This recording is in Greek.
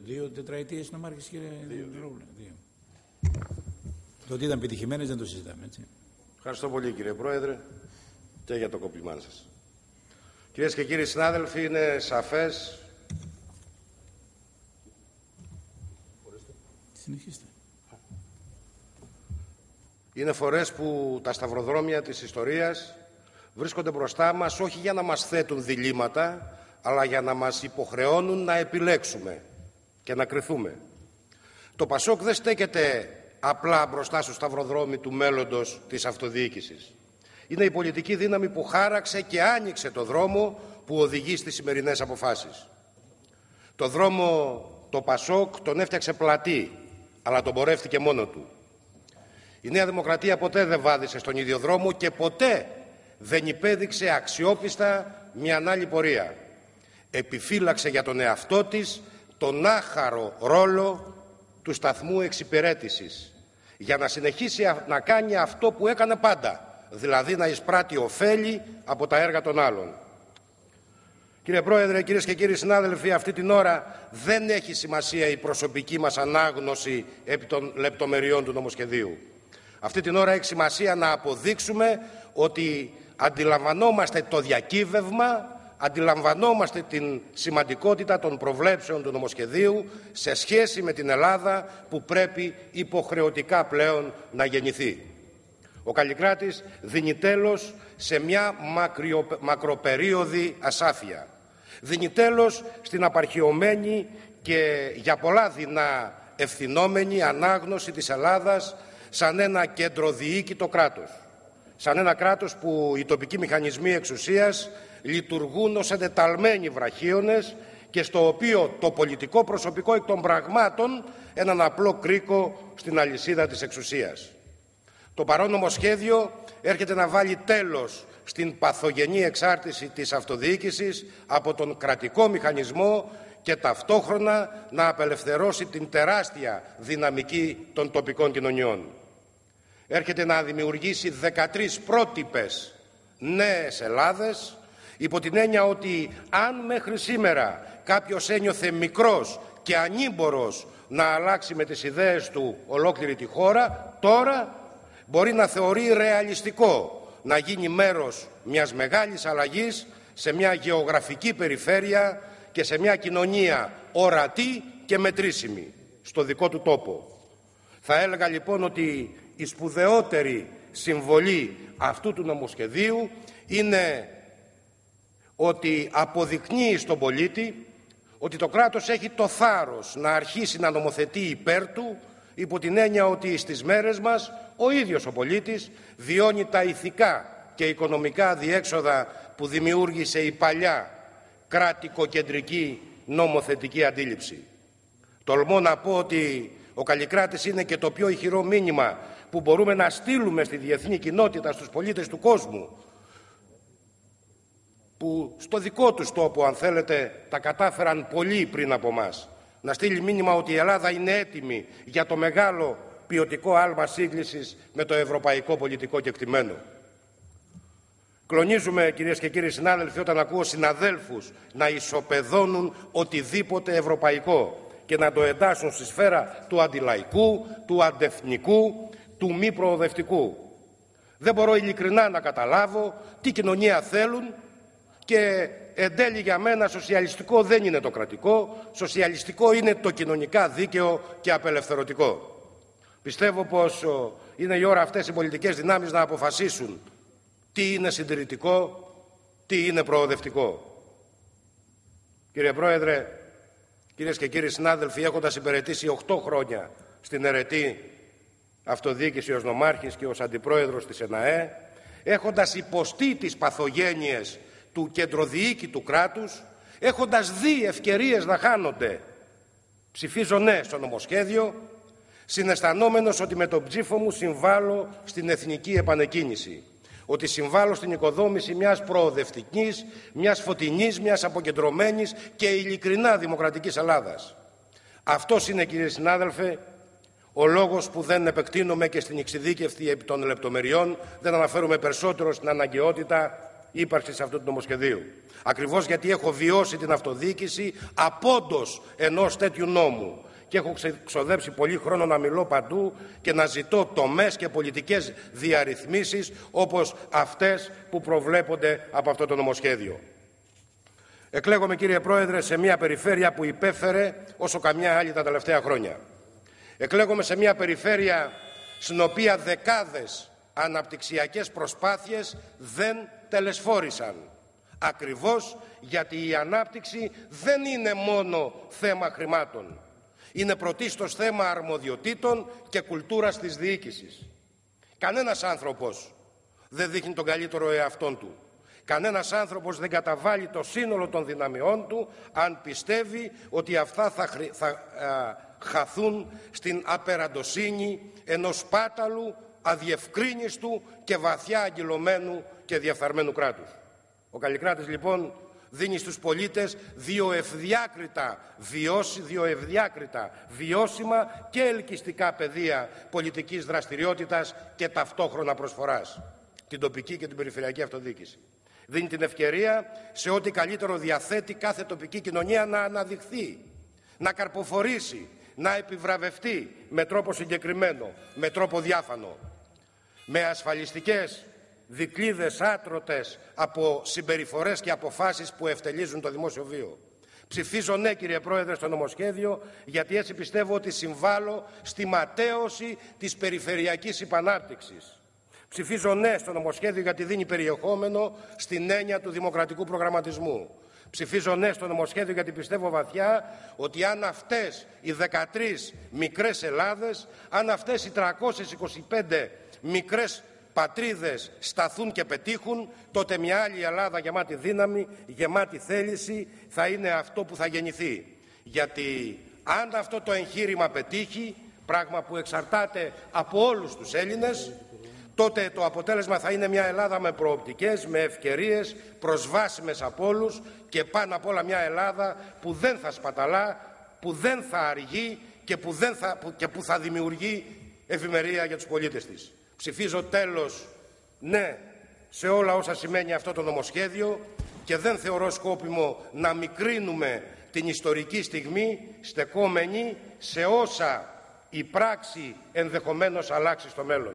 Δύο τετραετίες νομάρχης, κύριε Δρόβλε. Το ότι ήταν πετυχημένες δεν το συζητάμε, έτσι. Ευχαριστώ πολύ, κύριε Πρόεδρε, και για το κομπλιμάν σας. Κυρίες και κύριοι συνάδελφοι, είναι σαφές. Συνεχίστε. Είναι φορές που τα σταυροδρόμια της ιστορίας βρίσκονται μπροστά μας όχι για να μας θέτουν διλήμματα, αλλά για να μας υποχρεώνουν να επιλέξουμε και να κριθούμε. Το Πασόκ δεν στέκεται απλά μπροστά στο σταυροδρόμι του μέλλοντος της αυτοδιοίκησης. Είναι η πολιτική δύναμη που χάραξε και άνοιξε το δρόμο που οδηγεί στις σημερινές αποφάσεις. Το δρόμο το Πασόκ τον έφτιαξε πλατή, αλλά τον πορεύτηκε μόνο του. Η Νέα Δημοκρατία ποτέ δεν βάδισε στον ίδιο δρόμο και ποτέ δεν υπέδειξε αξιόπιστα μια άλλη πορεία. Επιφύλαξε για τον εαυτό της τον άχαρο ρόλο του σταθμού εξυπηρέτησης, για να συνεχίσει να κάνει αυτό που έκανε πάντα, δηλαδή να εισπράττει ωφέλη από τα έργα των άλλων. Κύριε Πρόεδρε, κυρίες και κύριοι συνάδελφοι, αυτή την ώρα δεν έχει σημασία η προσωπική μας ανάγνωση επί των λεπτομεριών του νομοσχεδίου. Αυτή την ώρα έχει σημασία να αποδείξουμε ότι αντιλαμβανόμαστε το διακύβευμα, αντιλαμβανόμαστε την σημαντικότητα των προβλέψεων του νομοσχεδίου σε σχέση με την Ελλάδα που πρέπει υποχρεωτικά πλέον να γεννηθεί. Ο Καλλικράτης δίνει τέλος σε μια μακροπερίοδη ασάφεια. Δίνει τέλος στην απαρχιωμένη και για πολλά δεινά ευθυνόμενη ανάγνωση της Ελλάδας σαν ένα κεντροδιοίκητο κράτος. Σαν ένα κράτος που οι τοπικοί μηχανισμοί εξουσίας λειτουργούν ως εντεταλμένοι βραχίονες και στο οποίο το πολιτικό προσωπικό εκ των πραγμάτων έναν απλό κρίκο στην αλυσίδα της εξουσίας. Το παρόν νομοσχέδιο έρχεται να βάλει τέλος στην παθογενή εξάρτηση της αυτοδιοίκησης από τον κρατικό μηχανισμό και ταυτόχρονα να απελευθερώσει την τεράστια δυναμική των τοπικών κοινωνιών. Έρχεται να δημιουργήσει 13 πρότυπες νέες Ελλάδες, υπό την έννοια ότι αν μέχρι σήμερα κάποιος ένιωθε μικρός και ανήμπορος να αλλάξει με τις ιδέες του ολόκληρη τη χώρα, τώρα μπορεί να θεωρεί ρεαλιστικό να γίνει μέρος μιας μεγάλης αλλαγής σε μια γεωγραφική περιφέρεια και σε μια κοινωνία ορατή και μετρήσιμη στο δικό του τόπο. Θα έλεγα λοιπόν ότι η σπουδαιότερη συμβολή αυτού του νομοσχεδίου είναι ότι αποδεικνύει στον πολίτη ότι το κράτος έχει το θάρρος να αρχίσει να νομοθετεί υπέρ του, υπό την έννοια ότι στις μέρες μας ο ίδιος ο πολίτης βιώνει τα ηθικά και οικονομικά διέξοδα που δημιούργησε η παλιά κράτικο-κεντρική νομοθετική αντίληψη. Τολμώ να πω ότι ο Καλλικράτης είναι και το πιο ηχηρό μήνυμα που μπορούμε να στείλουμε στη διεθνή κοινότητα, στους πολίτες του κόσμου, που στο δικό τους τόπο, αν θέλετε, τα κατάφεραν πολύ πριν από μας. Να στείλει μήνυμα ότι η Ελλάδα είναι έτοιμη για το μεγάλο ποιοτικό άλμα σύγκλησης με το ευρωπαϊκό πολιτικό κεκτημένο. Κλονίζουμε, κυρίες και κύριοι συνάδελφοι, όταν ακούω συναδέλφους να ισοπεδώνουν οτιδήποτε ευρωπαϊκό και να το εντάσσουν στη σφαίρα του αντιλαϊκού, του αντεθνικού, του μη προοδευτικού. Δεν μπορώ ειλικρινά να καταλάβω τι κοινωνία θέλουν και εν τέλει για μένα σοσιαλιστικό δεν είναι το κρατικό, σοσιαλιστικό είναι το κοινωνικά δίκαιο και απελευθερωτικό. Πιστεύω πως είναι η ώρα αυτές οι πολιτικές δυνάμεις να αποφασίσουν τι είναι συντηρητικό, τι είναι προοδευτικό. Κύριε Πρόεδρε, κυρίες και κύριοι συνάδελφοι, έχοντας υπηρετήσει 8 χρόνια στην αιρετή αυτοδιοίκηση ως νομάρχης και ως αντιπρόεδρος της ΕΝΑΕ, έχοντας υποστεί τις παθογένειες του κεντροδιοίκητου κράτους, έχοντας δει ευκαιρίες να χάνονται, ψηφίζω ναι στο νομοσχέδιο, συναισθανόμενος ότι με τον ψήφο μου συμβάλλω στην εθνική επανεκκίνηση, ότι συμβάλλω στην οικοδόμηση μιας προοδευτικής, μιας φωτεινής, μιας αποκεντρωμένης και ειλικρινά δημοκρατικής Ελλάδας. Αυτός είναι, κύριε συνάδελφε, ο λόγος που δεν επεκτείνομαι και στην εξειδίκευση επί των λεπτομεριών, δεν αναφέρομαι περισσότερο στην αναγκαιότητα ύπαρξης αυτού του νομοσχεδίου. Ακριβώς γιατί έχω βιώσει την αυτοδιοίκηση απόντος ενός τέτοιου νόμου και έχω ξοδέψει πολύ χρόνο να μιλώ παντού και να ζητώ τομές και πολιτικές διαρρυθμίσεις όπως αυτές που προβλέπονται από αυτό το νομοσχέδιο. Εκλέγομαι, κύριε Πρόεδρε, σε μια περιφέρεια που υπέφερε όσο καμιά άλλη τα τελευταία χρόνια. Εκλέγομαι σε μια περιφέρεια στην οποία δεκάδες αναπτυξιακές προσπάθειες δεν τελεσφόρησαν. Ακριβώς γιατί η ανάπτυξη δεν είναι μόνο θέμα χρημάτων. Είναι πρωτίστως θέμα αρμοδιοτήτων και κουλτούρας της διοίκησης. Κανένας άνθρωπος δεν δείχνει τον καλύτερο εαυτόν του. Κανένας άνθρωπος δεν καταβάλει το σύνολο των δυναμιών του αν πιστεύει ότι αυτά θα χαθούν στην απεραντοσύνη ενός πάταλου, αδιευκρίνιστου και βαθιά αγκυλωμένου και διαφθαρμένου κράτους. Ο Καλλικράτης λοιπόν δίνει στους πολίτες δύο ευδιάκριτα βιώσιμα και ελκυστικά πεδία πολιτικής δραστηριότητας και ταυτόχρονα προσφοράς, την τοπική και την περιφερειακή αυτοδιοίκηση. Δίνει την ευκαιρία σε ό,τι καλύτερο διαθέτει κάθε τοπική κοινωνία να αναδειχθεί, να καρποφορήσει, να επιβραβευτεί με τρόπο συγκεκριμένο, με τρόπο διάφανο, με ασφαλιστικές δικλείδες άτρωτες από συμπεριφορές και αποφάσεις που ευτελίζουν το δημόσιο βίο. Ψηφίζω ναι, κύριε Πρόεδρε, στο νομοσχέδιο, γιατί έτσι πιστεύω ότι συμβάλλω στη ματαίωση της περιφερειακής υπανάπτυξης. Ψηφίζω ναι στο νομοσχέδιο γιατί δίνει περιεχόμενο στην έννοια του δημοκρατικού προγραμματισμού. Ψηφίζω ναι στο νομοσχέδιο γιατί πιστεύω βαθιά ότι αν αυτές οι 13 μικρές Ελλάδες, αν αυτές οι 325 μικρές πατρίδες σταθούν και πετύχουν, τότε μια άλλη Ελλάδα γεμάτη δύναμη, γεμάτη θέληση θα είναι αυτό που θα γεννηθεί. Γιατί αν αυτό το εγχείρημα πετύχει, πράγμα που εξαρτάται από όλους τους Έλληνες, τότε το αποτέλεσμα θα είναι μια Ελλάδα με προοπτικές, με ευκαιρίες, προσβάσιμες από όλους και πάνω απ' όλα μια Ελλάδα που δεν θα σπαταλά, που δεν θα αργεί και που θα δημιουργεί ευημερία για τους πολίτες της. Ψηφίζω τέλος ναι σε όλα όσα σημαίνει αυτό το νομοσχέδιο και δεν θεωρώ σκόπιμο να μικρύνουμε την ιστορική στιγμή στεκόμενοι σε όσα η πράξη ενδεχομένως αλλάξει στο μέλλον.